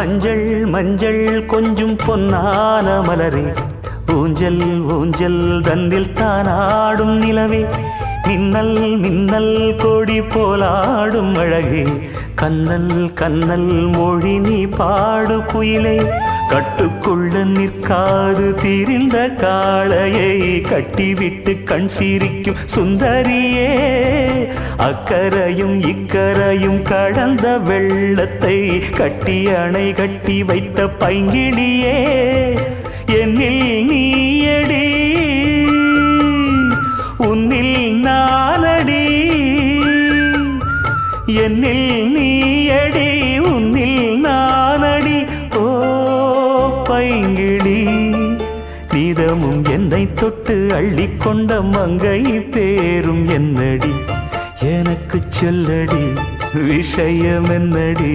மஞ்சள் மஞ்சள் கொஞ்சம் பொன்னான மலரே, ஊஞ்சல் ஊஞ்சல் தந்தில் தானாடும் நிலவே, மின்னல் மின்னல் கொடி போலாடும் அழகே, கண்ணல் கண்ணல் மொழி நீ பாடு குயிலே, கட்டுக்குள்ள நிற்காது தீரிந்த காளையை கட்டிவிட்டு கண் சிரிக்கும் சுந்தரியே, அக்கரையும் இக்கரையும் கடந்த வெள்ளத்தை கட்டி அணை கட்டி வைத்த பைங்கிளியே, என்னில் நீயடி உன்னில் நானடி, என்னில் நீயடி உன்னில் நானடி. ஓ பைங்கிளி, நீதமும் என்னை தொட்டு அள்ளிக்கொண்ட மங்கை பேரும் என்னடி, எனக்கு சொல்லடி விஷயம் என்னடி.